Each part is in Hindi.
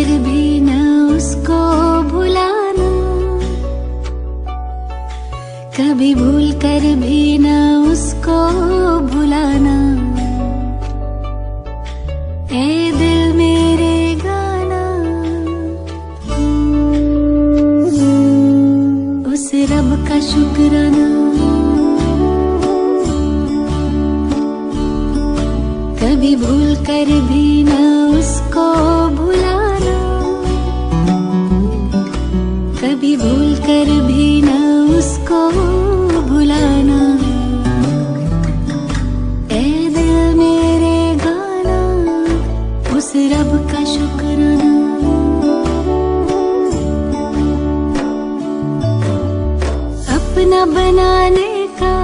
कर भी न उसको भुलाना, कभी भूल कर भी न उसको भुलाना। ए दिल मेरे गाना, उस रब का शुक्राना, कभी भूल कर भी न उसको भुलाना, कभी भूल कर भी न उसको भुलाना। ए दिल मेरे गाना, उस रब का शुक्राना। अपना बनाने का,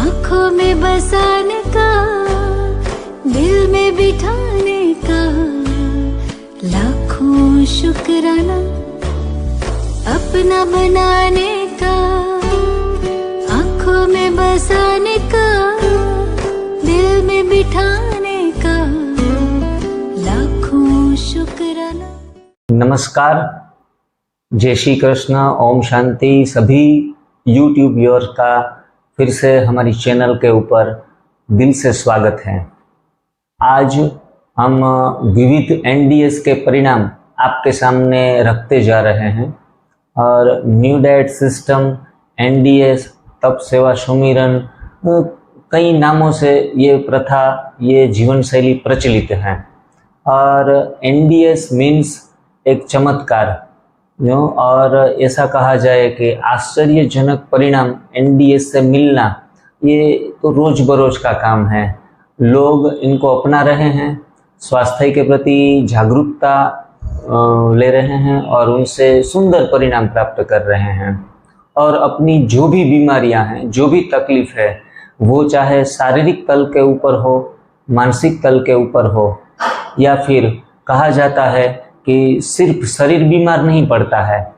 आँखों में बसाने का, दिल में बिठाने का लाखों शुक्राना। अपना बनाने का, आँखों में बसाने का, दिल में बिठाने का लाखों शुक्राना। नमस्कार, जय श्री कृष्ण, ओम शांति। सभी यूट्यूब व्यूअर्स का फिर से हमारी चैनल के ऊपर दिल से स्वागत है। आज हम विविध एनडीएस के परिणाम आपके सामने रखते जा रहे हैं और न्यू डाइट सिस्टम, एनडीएस, तप सेवा सुमिरन, कई नामों से ये प्रथा, ये जीवन शैली प्रचलित है। और एनडीएस मीन्स एक चमत्कार, और ऐसा कहा जाए कि आश्चर्यजनक परिणाम एनडीएस से मिलना ये तो रोज बरोज का काम है। लोग इनको अपना रहे हैं, स्वास्थ्य के प्रति जागरूकता ले रहे हैं और उनसे सुंदर परिणाम प्राप्त कर रहे हैं। और अपनी जो भी बीमारियां हैं, जो भी तकलीफ है, वो चाहे शारीरिक तल के ऊपर हो, मानसिक तल के ऊपर हो, या फिर कहा जाता है कि सिर्फ शरीर बीमार नहीं पड़ता है,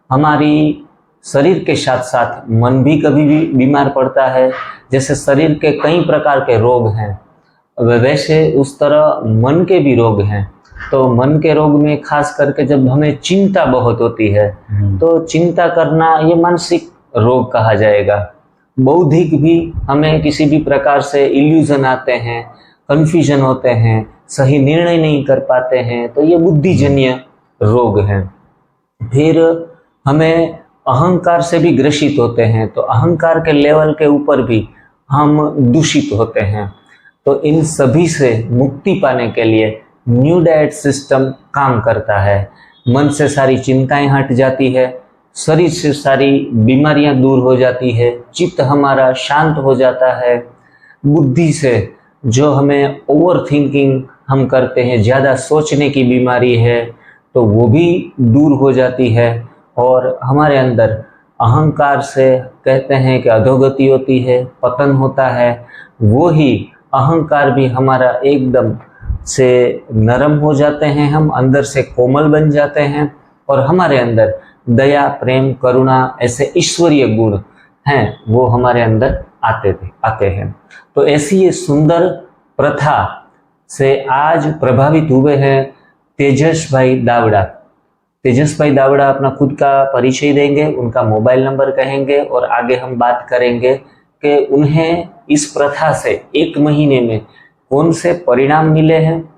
हमारी शरीर के साथ साथ मन भी कभी भी बीमार पड़ता है। जैसे शरीर के कई प्रकार के रोग हैं, वैसे उस तरह मन के भी रोग हैं। तो मन के रोग में खास करके जब हमें चिंता बहुत होती है तो चिंता करना ये मानसिक रोग कहा जाएगा। बौद्धिक भी, हमें किसी भी प्रकार से इल्यूजन आते हैं, कन्फ्यूजन होते हैं, सही निर्णय नहीं कर पाते हैं, तो ये बुद्धिजन्य रोग हैं। फिर हमें अहंकार से भी ग्रसित होते हैं, तो अहंकार के लेवल के ऊपर भी हम दूषित होते हैं। तो इन सभी से मुक्ति पाने के लिए न्यू डाइट सिस्टम काम करता है। मन से सारी चिंताएं हट जाती है, शरीर से सारी बीमारियां दूर हो जाती है, चित्त हमारा शांत हो जाता है। बुद्धि से जो हमें ओवर थिंकिंग हम करते हैं, ज़्यादा सोचने की बीमारी है, तो वो भी दूर हो जाती है। और हमारे अंदर अहंकार से कहते हैं कि अधोगति होती है, पतन होता है, वो ही अहंकार भी हमारा एकदम से नरम हो जाते हैं, हम अंदर से कोमल बन जाते हैं और हमारे अंदर दया, प्रेम, करुणा, ऐसे ईश्वरीय गुण हैं, वो हमारे अंदर आते हैं। तो ऐसी ये सुंदर प्रथा से आज प्रभावित हुए हैं तेजस भाई दावड़ा। तेजस भाई दावड़ा अपना खुद का परिचय देंगे, उनका मोबाइल नंबर कहेंगे और आगे हम बात करेंगे कि उन्हें इस प्रथा से 1 महीने में कौन से परिणाम मिले हैं,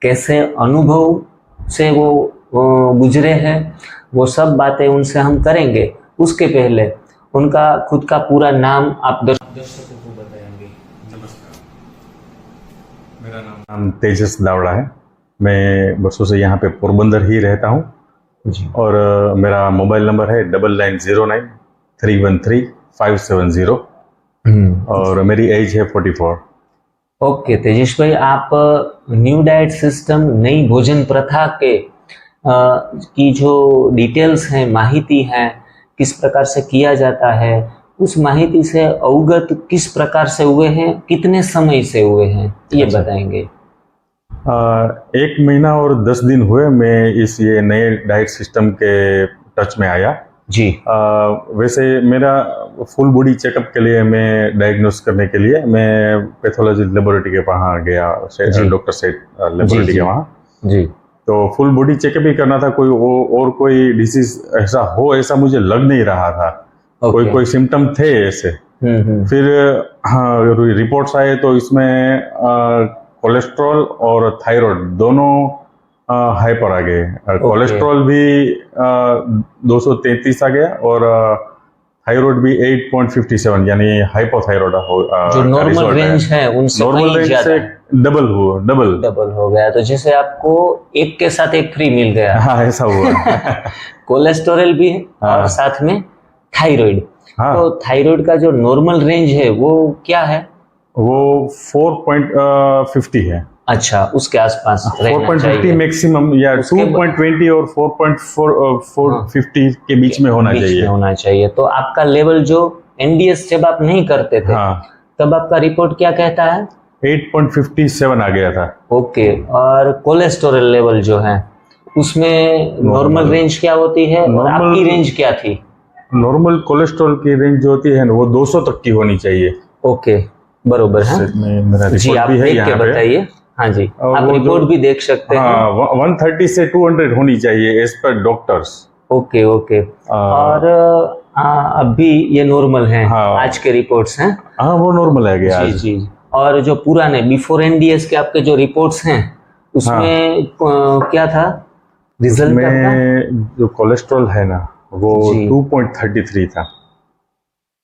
कैसे अनुभव से वो गुजरे हैं, वो सब बातें उनसे हम करेंगे। उसके पहले उनका खुद का पूरा नाम आप दर्शकों को बताएंगे। नमस्कार, मेरा नाम तेजस दावड़ा है। मैं बरसों से यहाँ पे पोरबंदर ही रहता हूँ जी। और मेरा मोबाइल नंबर है 9909313570 और मेरी एज है 44। ओके तेजस भाई, आप न्यू डाइट सिस्टम, नई भोजन प्रथा के की जो डिटेल्स हैं, माहिती हैं, किस प्रकार से किया जाता है, उस माहिती से अवगत किस प्रकार से हुए हैं, कितने समय से हुए हैं, ये बताएंगे। 1 महीना और 10 दिन हुए मैं ये नए डाइट सिस्टम के टच में आया जी। वैसे मेरा फुल बॉडी चेकअप के लिए, मैं डायग्नोस करने के लिए मैं पैथोलॉजी लेबोरेटरी के वहाँ गया, डॉक्टर सेठ लेबोरेटरी के वहाँ जी। तो फुल बॉडी चेकअप ही करना था, कोई और कोई डिसीज ऐसा हो ऐसा मुझे लग नहीं रहा था। ओके। कोई सिम्टम थे ऐसे। फिर हाँ रिपोर्ट्स आए तो इसमें कोलेस्ट्रॉल और थायराइड दोनों हाई पर आ गए। कोलेस्ट्रॉल भी 233 आ गया और थायराइड भी 8.57 यानी हाइपोथायराइड जो नॉर्मल रेंज है उनसे नॉर्मल कहीं रेंज ज्यादा से डबल हो गया। तो जैसे आपको एक के साथ एक फ्री मिल गया। हाँ ऐसा हुआ। कोलेस्टेरॉल भी है हाँ। और साथ में थायराइड। हाँ। तो थायराइड का जो नॉर्मल रेंज है वो क्या है? वो 4.50 है। अच्छा, उसके आसपास रहना 4.50 चाहिए मैक्सिमम या 2.20 और 4.450 के बीच में होना चाहिए। होना चाहिए। तो आपका लेवल जो एनडीएस जब आप नहीं करते थे हाँ तब आपका रिपोर्ट क्या कहता है? 8.57 आ गया था। ओके। और कोलेस्टेरॉल लेवल जो है उसमें नॉर्मल रेंज क्या होती है और आपकी रेंज क्या थी? नॉर्मल कोलेस्ट्रॉल की रेंज जो होती है ना वो 200 तक की होनी चाहिए। ओके, बरोबर है। मेरा जी, रिपोर्ट आप भी है देख के यहाँ पे। बताइए। हाँ जी, और आप वो रिपोर्ट भी देख सकते हैं। हाँ 130 से 200 होनी चाहिए as per doctors. Okay okay. और अभी ये नॉर्मल है। हाँ। आज के रिपोर्ट्स हैं। हाँ वो नॉर्मल है गया जी आज। जी। और जो पुराने बिफोर एनडीएस के आपके जो रिपोर्ट्स हैं उसमें क्या था रिजल्ट? में जो कोलेस्ट्रॉल है ना वो 2.33 था।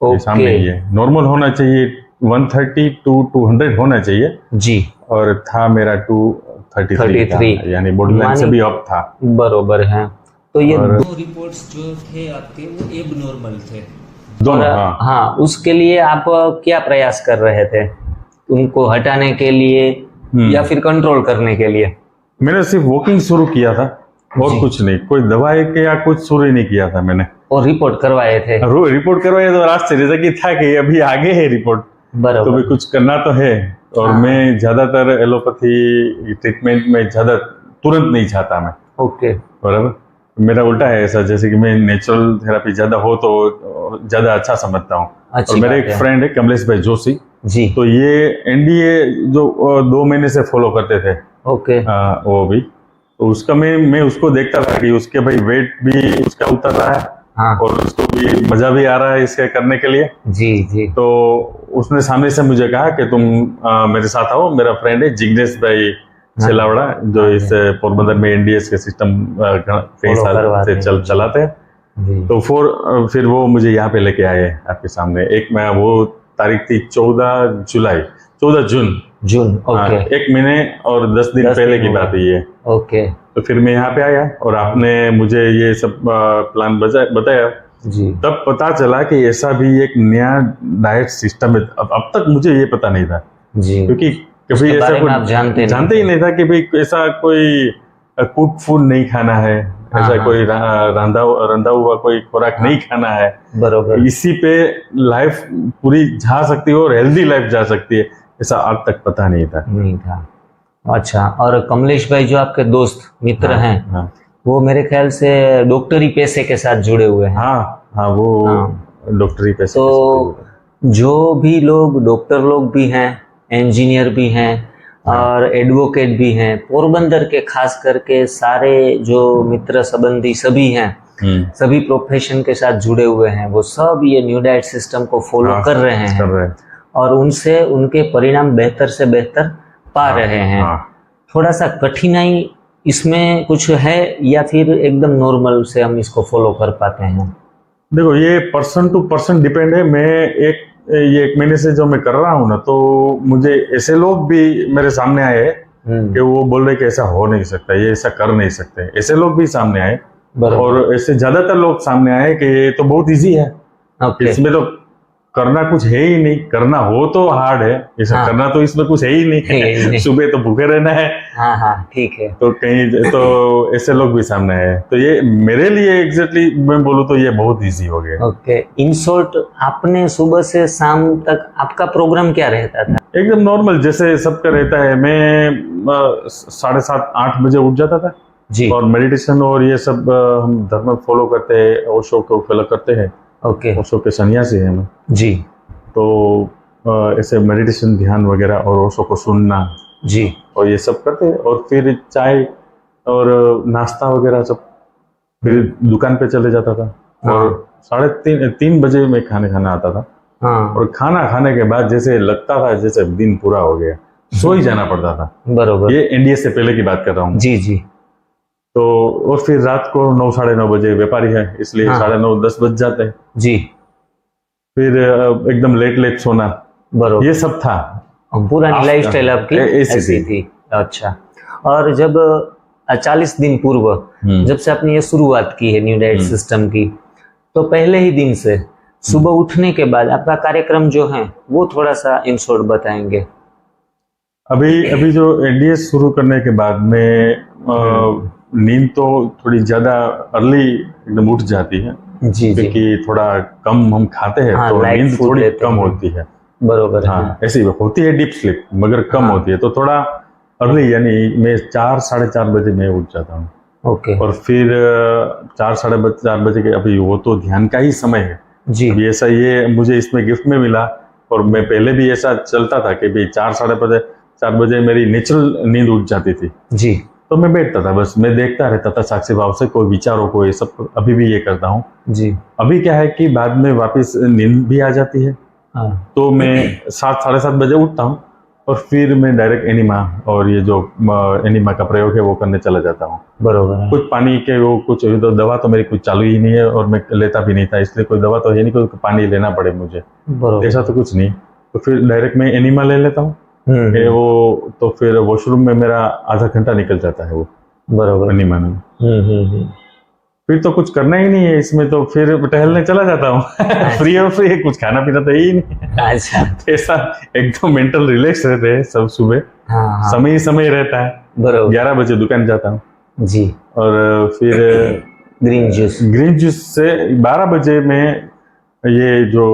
ये सामने ही है। नॉर्मल होना चाहिए 130 to 200 होना चाहिए जी। और था मेरा 233 था, यानी बॉडी लाइन से भी अप था। बरोबर है। तो ये दो रिपोर्ट्स जो थे आपके वो एबनॉर्मल थे दोनों। हाँ, उसके लिए आप क्या प्रयास कर रहे थे? उनको हटाने के लिए या फिर कंट्रोल करने के लिए? मैंने सिर्फ वॉकिंग शुरू किया था और कुछ नहीं, कोई दवाई के या कुछ शुरू ही नहीं किया था मैंने। और रिपोर्ट करवाए थे? रिपोर्ट करवाए तो आश्चर्य की था कि अभी आगे है रिपोर्ट, तो भी कुछ करना तो है। और मैं ज्यादातर एलोपैथी ट्रीटमेंट में ज्यादा तुरंत नहीं चाहता मैं। ओके, बराबर। मेरा उल्टा है ऐसा, जैसे कि मैं नेचुरल थेरेपी ज्यादा हो तो ज्यादा अच्छा समझता हूँ। और मेरे एक फ्रेंड है कमलेश भाई जोशी जी, तो ये एनडीए जो 2 महीने से फॉलो करते थे। ओके। वो भी तो उसका मैं उसको देखता था कि उसके भाई वेट भी उसका उतर रहा है। हाँ। और उसको भी मजा भी आ रहा है इसके करने के लिए। जी जी। तो उसने सामने से मुझे कहा कि तुम मेरे साथ आओ, मेरा फ्रेंड है जिग्नेश भाई छेलावड़ा जो इस पोरबंदर में एनडीएस के सिस्टम कई साल से चलाते हैं। तो फिर वो मुझे यहाँ पे लेके आए आपके सामने। वो तारीख थी 14 जून। ओके। 1 महीने और 10 दिन पहले की बात है ये। ओके। तो फिर मैं यहाँ पे आया और आपने मुझे ये सब प्लान बताया जी। तब पता चला कि ऐसा भी एक नया डाइट सिस्टम है। अब तक मुझे ये पता नहीं था जी, क्योंकि कभी ऐसा कुछ जानते ही नहीं था कि भाई ऐसा कोई कुक फूड नहीं खाना है, ऐसा कोई रंधा हुआ कोई खुराक नहीं खाना है। बरोबर। इसी पे लाइफ पूरी जा सकती है और हेल्दी लाइफ जा सकती है, ऐसा आज तक पता नहीं था। अच्छा। और कमलेश भाई जो आपके दोस्त मित्र हैं वो मेरे ख्याल से डॉक्टरी पेशे के साथ जुड़े हुए हैं। हाँ वो डॉक्टरी पेशे। तो जो भी लोग डॉक्टर लोग भी हैं, इंजीनियर भी हैं और एडवोकेट भी हैं, पोरबंदर के खास करके सारे जो मित्र संबंधी सभी हैं, सभी प्रोफेशन के साथ जुड़े हुए हैं, वो सब ये न्यू डाइट सिस्टम को फॉलो कर रहे हैं और उनसे उनके परिणाम बेहतर से बेहतर पा रहे हैं। थोड़ा सा कठिनाई इसमें कुछ है या फिर एकदम नॉर्मल से हम इसको फॉलो कर पाते हैं? देखो ये पर्सन टू पर्सन डिपेंड है। मैं ये 1 महीने से जो मैं कर रहा हूँ ना, तो मुझे ऐसे लोग भी मेरे सामने आए कि वो बोल रहे कि ऐसा हो नहीं सकता, ये ऐसा कर नहीं सकते, ऐसे लोग भी सामने आए। और ऐसे ज्यादातर लोग सामने आए कि ये तो बहुत इजी है, इसमें तो करना कुछ है ही नहीं, करना हो तो हार्ड है, ऐसा करना तो इसमें कुछ है ही नहीं, सुबह तो भूखे रहना है। हाँ ठीक है। तो कहीं तो ऐसे लोग भी सामने आए, तो ये मेरे लिए एग्जैक्टली मैं बोलूँ तो ये बहुत इजी हो गया। ओके। इन शॉर्ट आपने सुबह से शाम तक आपका प्रोग्राम क्या रहता था? एकदम नॉर्मल जैसे सबका रहता है। मैं 7:30-8 बजे उठ जाता था जी। और मेडिटेशन और ये सब हम धर्म फॉलो करते हैं, ओशो को फॉलो करते हैं। ओके। ओशो के सन्यासी हैं हम जी। तो ऐसे मेडिटेशन ध्यान वगैरह और ओशो को सुनना जी, और ये सब करते हैं। और फिर चाय और नाश्ता वगैरह सब, फिर दुकान पे चले जाता था। और 3:30 बजे मैं खाने खाना आता था। और खाना खाने के बाद जैसे लगता था जैसे दिन पूरा हो गया, सो ही जाना पड़ता था। बरोबर, ये एनडीए से पहले की बात कर रहा हूँ। जी जी। तो और फिर रात को 9 साढ़े 9 बजे, व्यापारी है इसलिए 9:30 10 बज जाते हैं जी। फिर एकदम लेट सोना, बरोबर, ये सब था। पूरा लाइफस्टाइल आपकी ऐसी थी। अच्छा, और जब 40 दिन पूर्व जब से आपने ये शुरुआत की है न्यू डाइट सिस्टम की, तो पहले ही दिन से सुबह उठने के बाद आपका कार्यक्रम जो है वो थोड़ा सा इन शॉर्ट बताएंगे। अभी जो एनडीए शुरू करने के बाद में नींद तो थोड़ी ज्यादा अर्ली एकदम उठ जाती है। जी जी, क्योंकि थोड़ा कम हम खाते हैं, तो नींद थोड़ी कम होती है। बरोबर, हाँ, ऐसी होती है डीप स्लीप, मगर कम होती है। तो थोड़ा अर्ली, यानी मैं 4 साढ़े 4 बजे मैं उठ जाता हूँ। ओके। और फिर 4 साढ़े 4 बजे के, अभी वो तो ध्यान का ही समय है जी। अभी ऐसा ये मुझे इसमें गिफ्ट में मिला, और मैं पहले भी ऐसा चलता था कि भाई 4 साढ़े 4 बजे मेरी नेचुरल नींद उठ जाती थी जी। तो मैं बैठता था, बस मैं देखता रहता था साक्षी भाव से कोई विचारों को, ये सब अभी भी ये करता हूँ जी। अभी क्या है कि बाद में वापस नींद भी आ जाती है। तो मैं 7 साढ़े 7 बजे उठता हूँ, और फिर मैं डायरेक्ट एनिमा, और ये जो एनिमा का प्रयोग है वो करने चला जाता हूँ। बरोबर, कुछ पानी के वो कुछ तो दवा तो मेरी कुछ चालू ही नहीं है, और मैं लेता भी नहीं था, इसलिए कोई दवा तो है नहीं, कोई पानी लेना पड़े मुझे, ऐसा तो कुछ नहीं। तो फिर डायरेक्ट मैं एनिमा ले लेता हूँ। वो तो फिर वॉशरूम में मेरा आधा घंटा निकल जाता है वो, बरोबर, एनिमा में। फिर तो कुछ करना ही नहीं है इसमें, तो फिर टहलने चला जाता हूँ। फ्री और फ्री, कुछ खाना पीना तो ही नहीं। अच्छा, ऐसा एकदम मेंटल रिलैक्स रहते हैं सब सुबह। समय ही समय रहता है। बरोबर, 11 बजे दुकान जाता हूँ जी। और फिर ग्रीन जूस से 12 बजे में ये जो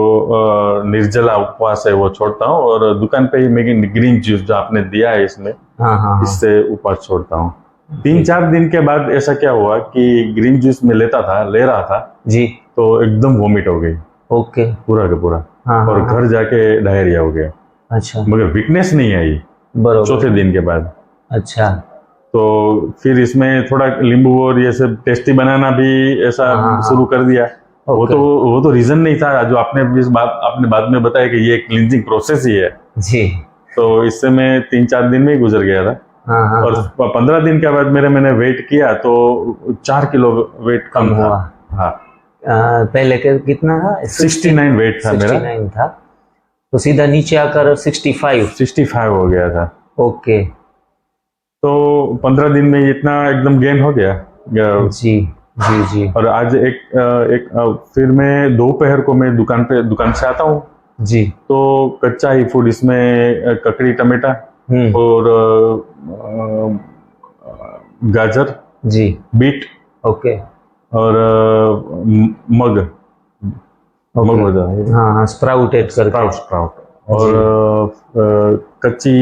निर्जला उपवास है वो छोड़ता हूँ, और दुकान पे ही मैं ग्रीन जूस जो आपने दिया है इसमें, इससे उपवास छोड़ता हूँ। 3-4 दिन के बाद ऐसा क्या हुआ कि ग्रीन जूस में ले रहा था जी, तो एकदम वॉमिट हो गई। ओके, पूरा का पूरा। और घर जाके डायरिया हो गया। अच्छा, मगर वीकनेस नहीं आई चौथे दिन के बाद। अच्छा, तो फिर इसमें थोड़ा नींबू और ये सब टेस्टी बनाना भी ऐसा शुरू कर दिया। वो तो रीजन नहीं था जो आपने बाद में बताया कि ये क्लींजिंग प्रोसेस ही है जी। तो इससे मैं 3-4 दिन में ही गुजर गया था। और 15 दिन के बाद मैंने वेट किया तो 4 किलो वेट कम हुआ। हाँ, पहले के कितना था? 69 वेट था मेरा। 69 था, तो सीधा नीचे आकर 65 हो गया था। ओके, तो 15 दिन में इतना एकदम गेन हो गया जी जी जी। और आज फिर मैं दोपहर को मैं दुकान से आता हूँ जी, तो कच्चा ही फूड, इसमें ककड़ी टमाटा और गाजर जी, बीट, ओके, और मग हो जाए। हाँ, स्प्राउट और कच्ची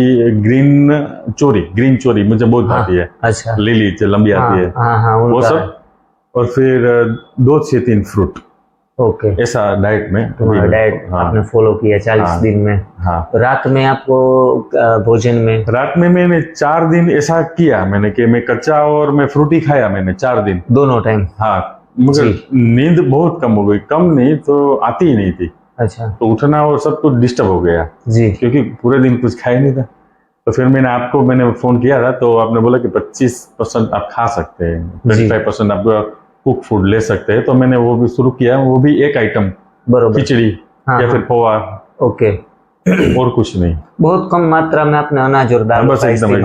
ग्रीन चोरी मुझे बहुत भाती है। अच्छा, लीली जो लंबी आती है, वो सब, और फिर 2 से 3 फ्रूट। ओके, ऐसा डाइट में आपने फॉलो किया 40 दिन में। हाँ, रात में आपको भोजन में? रात में मैंने 4 दिन ऐसा किया मैंने कि मैं कच्चा और मैं फ्रूट ही खाया मैंने 4 दिन, दोनों टाइम। हाँ, मगर नींद बहुत कम हो गई, कम नहीं तो आती ही नहीं थी। अच्छा, तो उठना और सब कुछ डिस्टर्ब हो गया जी, क्योंकि पूरे दिन कुछ खाया नहीं था। तो फिर मैंने फोन किया था, तो आपने बोला कि 25% आप खा सकते हैं, 25% आप कुक फूड ले सकते हैं। तो मैंने वो भी शुरू किया, वो भी एक आइटम, खिचड़ी या फिर पोहा। ओके, और कुछ नहीं, बहुत कम मात्रा में आपने अनाज और दाल बस एकदम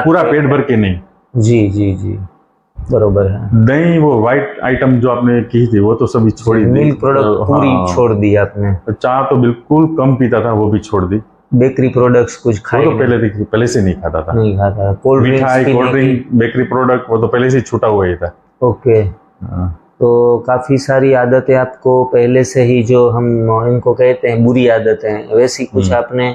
पूरा पेट भर के नहीं। जी जी जी, बरोबर है। दही, वो व्हाइट आइटम जो आपने की थी वो तो सभी छोड़ी दी, मिल्क प्रोडक्ट पूरी छोड़ दी आपने। चाय तो बिल्कुल कम पीता था, वो भी छोड़ दी। बेकरी प्रोडक्ट्स कुछ खाए? वो तो पहले से नहीं खाता था। कोल्ड ड्रिंक, बेकरी प्रोडक्ट वो तो पहले से छूटा हुआ ही था। ओके, तो काफी सारी आदतें आपको पहले से ही, जो हम इनको कहते हैं बुरी आदतें, वैसी कुछ आपने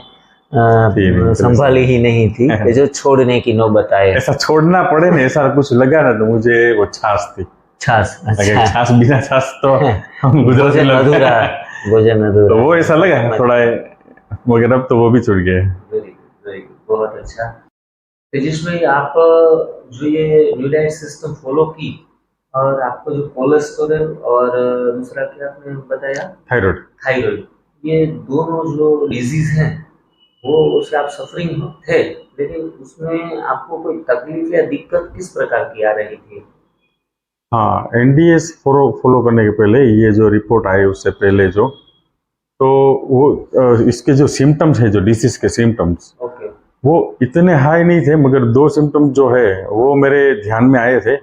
संभाली ही नहीं थी, जो छोड़ने की नौबत आए। ऐसा छोड़ना पड़े ना, ऐसा कुछ लगा ना, तो मुझे वो छाछ थी। अच्छा, छाछ बिना छाछ तो भोजन अधूरा। तो वो ऐसा लगा थोड़ा, मगर अब तो वो भी छूट गया। बहुत अच्छा। तेजस भाई, आप जो ये न्यू डाइट सिस्टम फॉलो की और आपको जो कोलेस्टेरॉल और दूसरा क्या आपने बताया, थायराइड, थायराइड, ये दोनों जो डिजीज हैं वो उससे आप सफरिंग थे, लेकिन उसमें आपको कोई तकलीफ या दिक्कत किस प्रकार की आ रही थी? हाँ, एनडीएस फॉलो करने के पहले ये जो रिपोर्ट आई उससे पहले जो, तो वो इसके जो सिम्टम्स है, जो डिसीज के सिम्टम्स, ओके, वो इतने हाई नहीं थे, मगर दो सिम्टम्स जो है वो मेरे ध्यान में आए थे।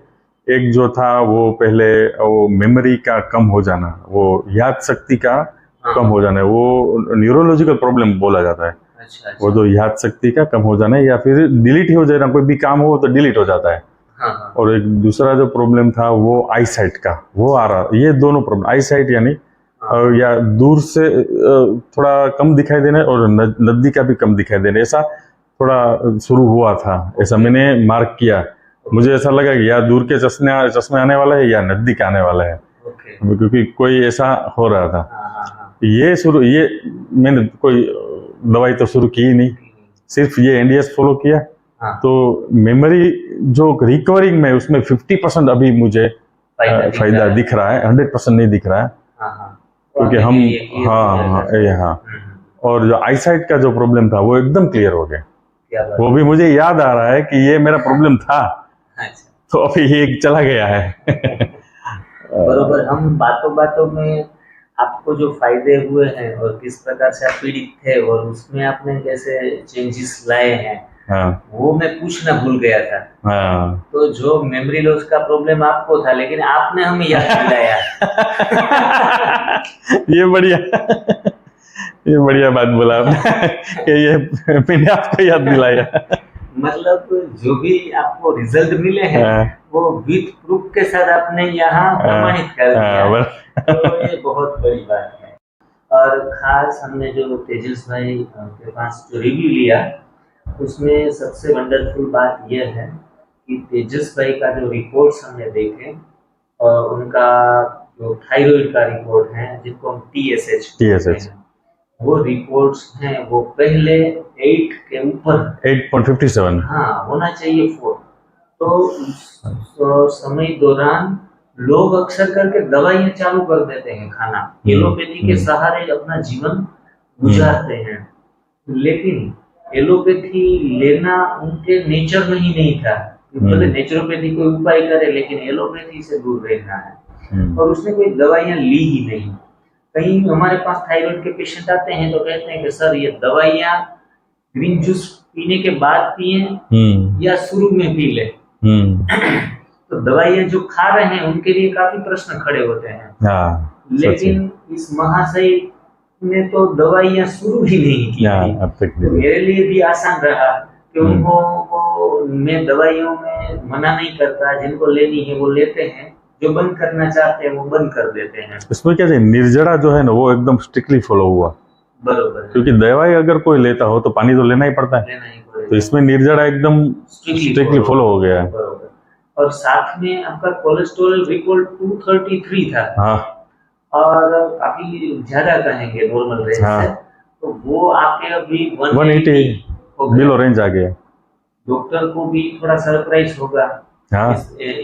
एक जो था वो पहले वो मेमोरी का कम हो जाना, वो याद शक्ति का कम हो जाना है, वो न्यूरोलॉजिकल प्रॉब्लम बोला जाता है। अच्छा, वो जो याद शक्ति का कम हो जाना है, या फिर डिलीट हो जाना, कोई भी काम हो तो डिलीट हो जाता है। हाँ, और एक दूसरा जो प्रॉब्लम था वो आई साइट का, वो आ रहा। ये दोनों प्रॉब्लम, आई साइट यानी या दूर से थोड़ा कम दिखाई देना और नजदीक का भी कम दिखाई देना, ऐसा थोड़ा शुरू हुआ था। ऐसा मैंने मार्क किया, मुझे ऐसा लगा कि या दूर के चश्मे आने वाला है या नजदीक आने वाला है, क्योंकि कोई ऐसा हो रहा था। ये मैंने कोई दवाई तो शुरू की ही नहीं, सिर्फ ये एनडीएस फॉलो किया। तो मेमोरी जो रिकवरिंग में, उसमें 50% अभी मुझे फायदा दिख रहा है, 100% नहीं दिख रहा है, क्योंकि हम हाँ। और जो आईसाइट का जो प्रॉब्लम था वो एकदम क्लियर हो गया, वो भी मुझे याद आ रहा है कि ये मेरा प्रॉब्लम था। तो अभी ये चला गया है। बरोबर, हम बातों बातों में आपको जो फायदे हुए हैं और किस प्रकार से आप पीड़ित थे और उसमें आपने कैसे चेंजेस लाए हैं, वो मैं पूछना भूल गया था। तो जो मेमोरी लॉस का प्रॉब्लम आपको था, लेकिन आपने हमें याद दिलाया। ये बढ़िया बात बोला आपने कि ये मैंने आपको याद दिलाया। मतलब जो भी आपको रिजल्ट मिले हैं वो विथ प्रूफ के साथ आपने यहाँ प्रमाणित कर दिया, तो ये बहुत बड़ी बात है। और खास हमने जो तेजस भाई के पास जो रिव्यू लिया, उसमें सबसे वंडरफुल बात यह है कि तेजस भाई का जो रिपोर्ट्स हमने देखे और उनका जो थायराइड का रिपोर्ट है, जिनको हम TSH वो रिपोर्ट्स हैं, वो पहले 8 के ऊपर 8.57 होना चाहिए 4। तो समय दौरान लोग अक्सर करके दवाइयां चालू कर देते हैं, खाना एलोपैथी के सहारे अपना जीवन गुजारते हैं, लेकिन एलोपैथी लेना उनके नेचर में ही नहीं था। भले नेचुरोपैथी कोई उपाय करे, लेकिन एलोपैथी से दूर रहना है। और उसने कोई दवाइयां ली ही नहीं। कहीं हमारे पास थायराइड के पेशेंट आते हैं तो कहते हैं कि सर ये दवाइयां ग्रीन जूस पीने के बाद पिए या शुरू में पी ले। तो दवाइयां जो खा रहे हैं उनके लिए काफी प्रश्न खड़े होते हैं। लेकिन इस महाशय ने तो दवाइयां शुरू ही नहीं की। तो मेरे लिए भी आसान रहा कि उनको मैं दवाइयों में मना नहीं करता, जिनको लेनी है वो लेते हैं, जो बंद करना चाहते हैं वो बंद कर देते हैं। इसमें क्या है, निर्जरा जो है ना वो एकदम स्ट्रिक्टली फॉलो हुआ। बरोबर, क्योंकि दवाई अगर कोई लेता हो तो पानी तो लेना ही पड़ता है, तो इसमें निर्जरा एकदम स्ट्रिक्टली फॉलो हो गया है। और साथ में आपका कोलेस्ट्रॉल रिपोर्ट 233 था। और काफी ज्यादा कहेंगे नॉर्मल रेंज से, तो वो आपके अभी 180 बिलो रेंज आ गया। डॉक्टर को भी थोड़ा सरप्राइज होगा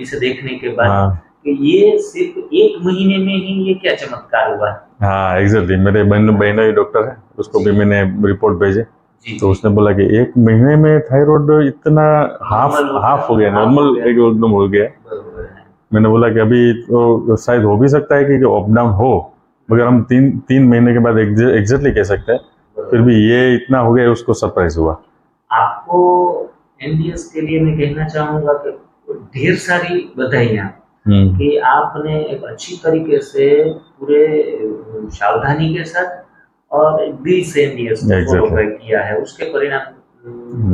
इसे देखने के बाद कि ये सिर्फ 1 महीने में ही ये क्या चमत्कार हुआ। एग्जैक्टली, मेरे बहन ही डॉक्टर है, उसको भी मैंने रिपोर्ट भेजे, तो उसने बोला कि 1 महीने में थायराइड इतना हाफ हो गया, नॉर्मल एकदम हो गया। मैंने बोला कि अभी तो शायद हो भी सकता है कि अप डाउन हो, मगर हम 3 महीने के बाद एग्जैक्टली कह सकते हैं, फिर भी ये इतना हो गया, उसको सरप्राइज हुआ। आपको एनडीएस के लिए मैं कहना चाहूंगा कि ढेर सारी बधाइयां कि आपने एक अच्छी तरीके से पूरे सावधानी के साथ और दिल से एनडीएस को फॉलो किया है, उसके परिणाम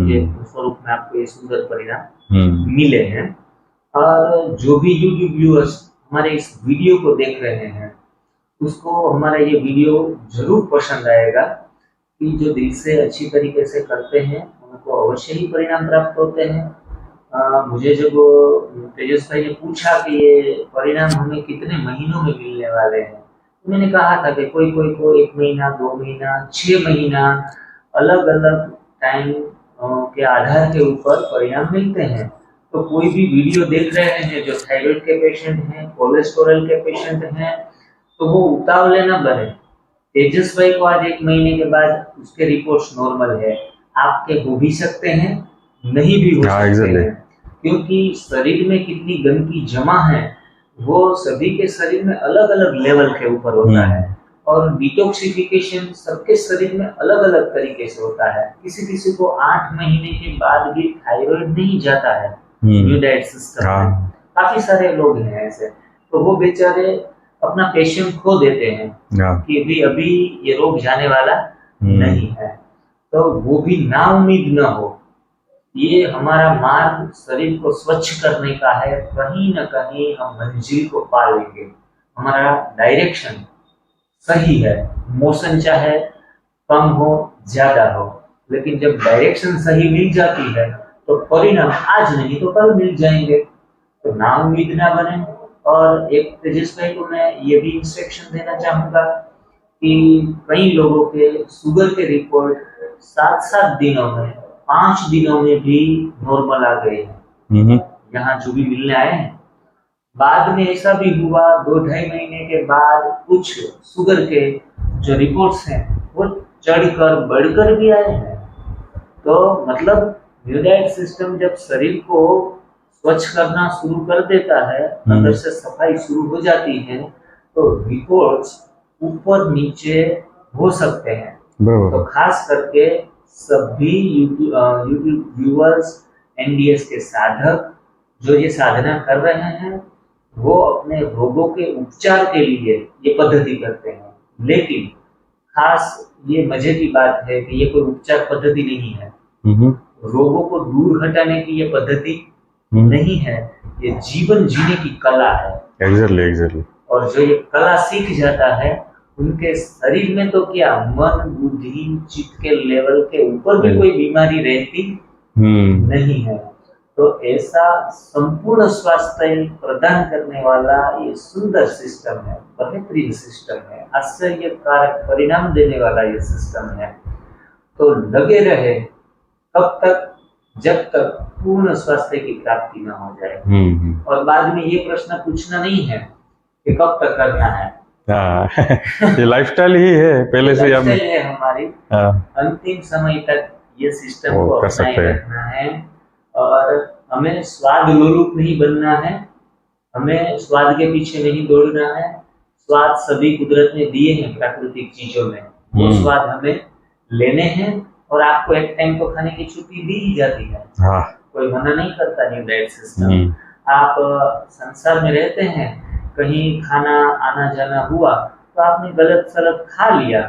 के स्वरूप में आपको ये सुंदर परिणाम मिले हैं। और जो भी यूट्यूब व्यूअर्स हमारे इस वीडियो को देख रहे हैं, उसको हमारा ये वीडियो जरूर पसंद आएगा कि जो दिल से अच्छी तरीके से करते हैं उनको अवश्य ही परिणाम प्राप्त होते हैं। मुझे जब तेजस भाई ने पूछा कि ये परिणाम हमें कितने महीनों में मिलने वाले हैं, तो मैंने कहा था कि कोई को 1 महीना, 2 महीना, 6 महीना, अलग अलग टाइम के आधार के ऊपर परिणाम मिलते हैं। तो कोई भी वीडियो देख रहे हैं जो थायराइड के पेशेंट हैं, कोलेस्टेरॉल के पेशेंट हैं, तो वो उतावले न बने। तेजस भाई को आज 1 महीने के बाद उसके रिपोर्ट्स नॉर्मल है, आपके हो भी सकते हैं, नहीं भी हो सकते हैं, क्योंकि शरीर में कितनी गंदगी जमा है वो सभी के शरीर में अलग अलग लेवल के ऊपर होता है, और डिटॉक्सिफिकेशन सबके शरीर में अलग अलग तरीके से होता है। किसी किसी को 8 महीने के बाद भी थायराइड नहीं जाता है न्यू डाइट सिस्टम में, काफी सारे लोग हैं ऐसे, तो वो बेचारे अपना पेशेंट खो देते हैं कि भी अभी ये रोग जाने वाला नहीं है। तो वो भी ना उम्मीद न हो, ये हमारा मार्ग शरीर को स्वच्छ करने का है, कहीं न कहीं हम मंजिल को पा लेंगे। हमारा डायरेक्शन सही है, मोशन चाहे कम हो ज्यादा हो, लेकिन जब डायरेक्शन सही मिल जाती है तो परिणाम आज नहीं तो कल मिल जाएंगे। तो ना उम्मीद ना बने। और एक तेजस भाई को मैं ये भी इंस्ट्रक्शन देना चाहूंगा कि कई लोगों के शुगर के रिपोर्ट 7-7 दिनों में, 5 दिनों में भी नॉर्मल आ गए हैं, यहाँ जो भी मिलने आए हैं। बाद में ऐसा भी हुआ 2-2.5 महीने के बाद कुछ शुगर के जो रिपोर्ट्स हैं वो चढ़कर बढ़कर भी आए हैं। तो मतलब न्यू डाइट सिस्टम जब शरीर को स्वच्छ करना शुरू कर देता है, अंदर से सफाई शुरू हो जाती है, तो रिपोर्ट्स ऊपर नीचे हो सकते हैं। तो खास करके सभी यूट्यूब व्यूअर्स, एनडीएस के साधक जो ये साधना कर रहे हैं वो अपने रोगों के उपचार के लिए ये पद्धति करते हैं, लेकिन खास ये मजे की बात है कि ये कोई उपचार पद्धति नहीं है, रोगों को दूर हटाने की ये पद्धति नहीं है, ये जीवन जीने की कला है। एग्जैक्टली। और जो ये कला सीख जाता है उनके शरीर में तो क्या, मन बुद्धि चित्त के लेवल के ऊपर भी कोई बीमारी रहती नहीं है। तो ऐसा संपूर्ण स्वास्थ्य प्रदान करने वाला ये सुंदर सिस्टम है, बेहतरीन सिस्टम है, आश्चर्यकारक परिणाम देने वाला ये सिस्टम है। तो लगे रहे तब तक जब तक पूर्ण स्वास्थ्य की प्राप्ति न हो जाए। और बाद में ये प्रश्न पूछना नहीं है कि कब तक करना है। ये लाइफस्टाइल ही है पहले से हमारी अंतिम समय तक ये सिस्टम को अपनाए रखना है। और हमें स्वाद लोलुप नहीं बनना है, हमें स्वाद के पीछे नहीं दौड़ना है। स्वाद सभी कुदरत ने दिए हैं प्राकृतिक चीजों में, वो स्वाद हमें लेने हैं। और आपको एक टाइम तो खाने की छुट्टी दी ही जाती है, कोई मना नहीं करता न्यू डाइट सिस्टम। आप संसार में रहते हैं, कहीं खाना आना जाना हुआ तो आपने गलत सलत खा लिया,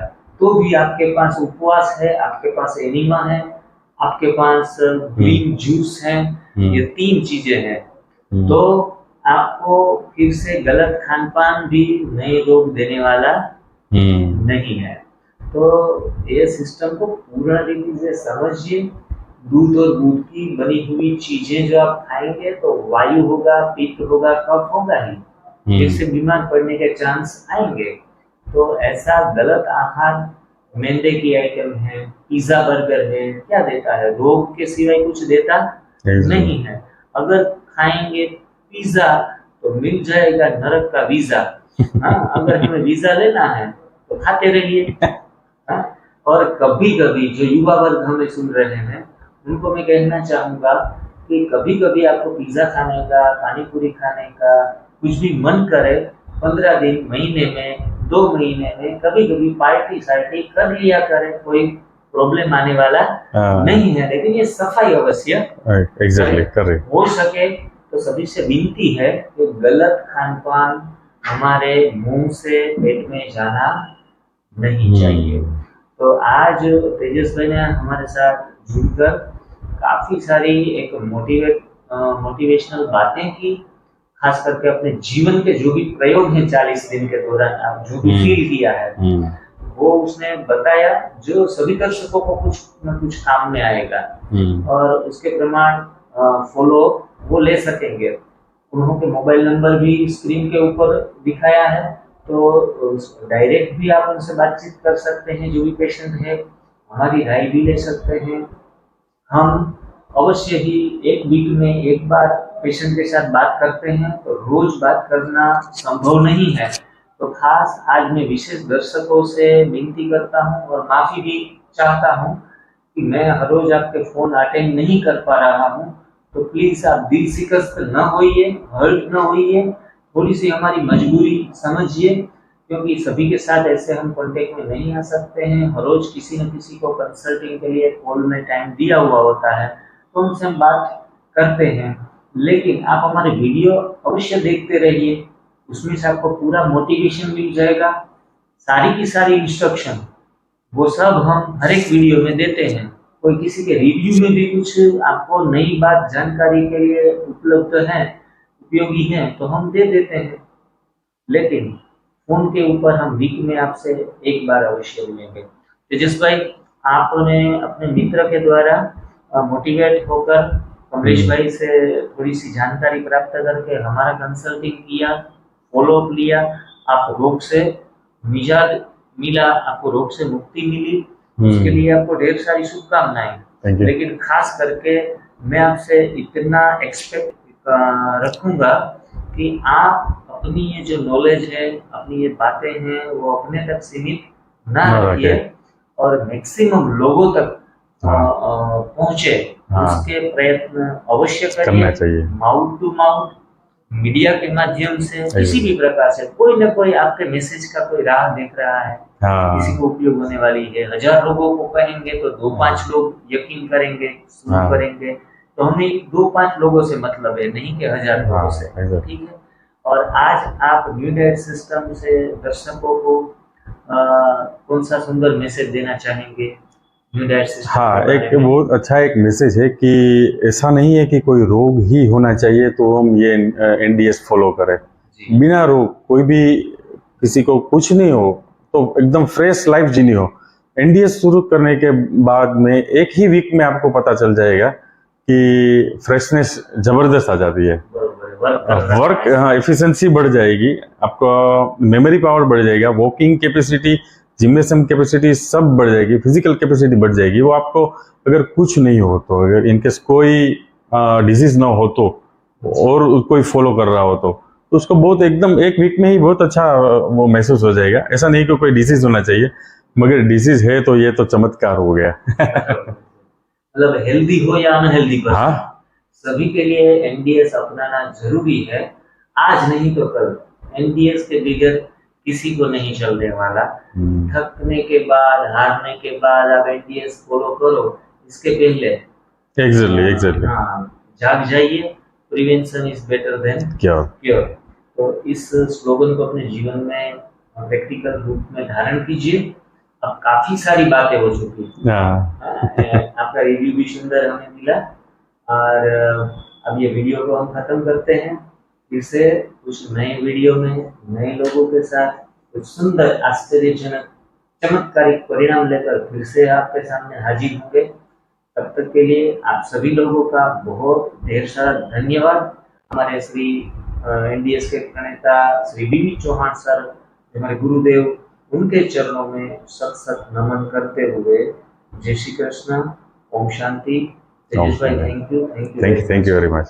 तो भी आपके पास उपवास है, आपके पास एनिमा है, आपके पास ग्रीन जूस है, ये 3 चीजें हैं। तो आपको फिर से गलत खान पान भी नए रोग देने वाला नहीं है। तो ये सिस्टम को पूर्ण रीति से समझिए। दूध और दूध की बनी हुई चीजें जो आप खाएंगे तो वायु होगा, पित्त होगा, कफ होगा ही, इससे बीमार पड़ने के चांस आएंगे। तो ऐसा गलत आहार, मैदे की आइटम है, पिज्जा बर्गर है, क्या देता है? रोग के सिवाय कुछ देता नहीं है। अगर खाएंगे पिज्जा तो मिल जाएगा नरक का वीजा। अगर हमें वीजा लेना है तो खाते रहिए। और कभी कभी जो युवा वर्ग हमें सुन रहे हैं उनको मैं कहना चाहूंगा कि कभी कभी आपको पिज्जा खाने का, पानी पूरी खाने का कुछ भी मन करे, 15 दिन, महीने में, 2 महीने में कभी कभी पार्टी सार्टी कर लिया करे, कोई प्रॉब्लम आने वाला नहीं है। लेकिन ये सफाई अवश्य हो सके। तो सभी से विनती है कि गलत खान पान हमारे मुंह से पेट में जाना नहीं चाहिए। तो आज तेजस भाई ने हमारे साथ जुड़कर काफी सारी एक मोटिवेशनल बातें की, खास करके अपने जीवन के जो भी प्रयोग हैं 40 दिन के दौरान आप जो भी फील किया है वो उसने बताया, जो सभी दर्शकों को कुछ न कुछ काम में आएगा। और उसके प्रमाण फॉलो वो ले सकेंगे। उन्होंने मोबाइल नंबर भी स्क्रीन के ऊपर दिखाया है, तो डायरेक्ट भी आप उनसे बातचीत कर सकते हैं। जो भी पेशेंट है हमारी राय भी ले सकते हैं। हम अवश्य ही एक वीक में एक बार पेशेंट के साथ बात करते हैं, तो रोज बात करना संभव नहीं है। तो खास आज मैं विशेष दर्शकों से विनती करता हूं और माफी भी चाहता हूं कि मैं हर रोज आपके फोन अटेंड नहीं कर पा रहा हूं। तो प्लीज आप दिल शिकस्त न होइए, हर्ट न होइए, थोड़ी सी हमारी मजबूरी समझिए, क्योंकि सभी के साथ ऐसे हम कांटेक्ट में नहीं आ सकते हैं। हर रोज किसी न किसी को कंसल्टिंग के लिए कॉल में टाइम दिया हुआ होता है, तो उनसे हम बात करते हैं। लेकिन आप हमारे वीडियो अवश्य देखते रहिए, उसमें से आपको पूरा मोटिवेशन मिल जाएगा। सारी की सारी इंस्ट्रक्शन वो सब हम हर एक वीडियो में देते हैं। कोई किसी के रिव्यू में भी कुछ आपको नई बात जानकारी के लिए उपलब्ध है, उपयोगी है, तो हम दे देते हैं। लेकिन फोन के ऊपर हम वीक में आपसे एक बार अवश्य मिलेंगे। तेजस भाई, आपने अपने मित्र के द्वारा मोटिवेट होकर कमलेश भाई से थोड़ी सी जानकारी प्राप्त करके हमारा कंसल्टिंग किया, फॉलोअप लिया, आप रोग से निजात मिला, आपको रोग से मुक्ति मिली, उसके लिए आपको ढेर सारी शुभकामनाएं। लेकिन खास करके मैं आपसे इतना एक्सपेक्ट रखूंगा कि आप अपनी ये जो नॉलेज है, अपनी ये बातें हैं, वो अपने तक सीमित ना रखिए और मैक्सिमम लोगों तक पहुंचे, उसके प्रयत्न अवश्य करिए। माउथ टू माउथ, मीडिया के माध्यम से, किसी भी प्रकार से कोई न कोई आपके मैसेज का कोई राह देख रहा है, किसी को उपयोग होने वाली है। 1000 लोगों को कहेंगे तो 2-5 लोग यकीन करेंगे, शुरू करेंगे। तो हमें 2-5 लोगों से मतलब है, नहीं कि 1000 लोगों से, ठीक है। और आज आप न्यू डाइट सिस्टम से दर्शकों को कौन सा सुंदर मैसेज देना चाहेंगे? हाँ, एक बहुत अच्छा एक मैसेज है कि ऐसा नहीं है कि कोई रोग ही होना चाहिए तो हम ये एनडीएस फॉलो करें। बिना रोग कोई भी किसी को कुछ नहीं हो तो एकदम फ्रेश लाइफ जीनी हो, एनडीएस शुरू करने के बाद में एक ही वीक में आपको पता चल जाएगा कि फ्रेशनेस जबरदस्त आ जाती है। वर्क एफिशिएंसी बढ़ जाएगी, आपका मेमोरी पावर बढ़ जाएगा, वॉकिंग कैपेसिटी, जिम्नेशियम कैपेसिटी सब बढ़ जाएगी, फिजिकल कैपेसिटी बढ़ जाएगी। वो आपको अगर कुछ नहीं हो तो, अगर इनकेस कोई डिजीज ना हो तो, और कोई फॉलो कर रहा हो तो उसको बहुत एकदम एक वीक में ही बहुत अच्छा वो महसूस हो जाएगा। ऐसा नहीं कि कोई डिजीज होना चाहिए, मगर डिजीज है तो ये तो चमत्कार हो गया। मतलब हेल्दी हो या अनहेल्दी, हाँ, सभी के लिए एनडीएस अपनाना जरूरी है। आज नहीं तो कल एनडीएस के बगैर किसी को नहीं चलने वाला। थकने के बाद, हारने के बाद आप एनडीएस फॉलो करो, इसके पहले एग्जैक्टली जाग जाइए। Prevention is better than cure. तो इस स्लोगन को अपने जीवन में प्रैक्टिकल रूप में धारण कीजिए। अब काफी सारी बातें हो चुकी, आपका रिव्यू भी सुंदर हमें मिला, और अब ये वीडियो को हम खत्म करते हैं। फिर से कुछ नए वीडियो में नए लोगों के साथ कुछ सुंदर, आश्चर्यजनक, चमत्कारिक परिणाम लेकर फिर से आपके सामने हाजिर होंगे। तब तक के लिए आप सभी लोगों का बहुत ढेर सारा धन्यवाद। हमारे श्री एनडीएस के प्रणेता श्री बीबी चौहान सर, हमारे गुरुदेव, उनके चरणों में सत सत नमन करते हुए जय श्री कृष्ण, ओम शांति। Thank you very much.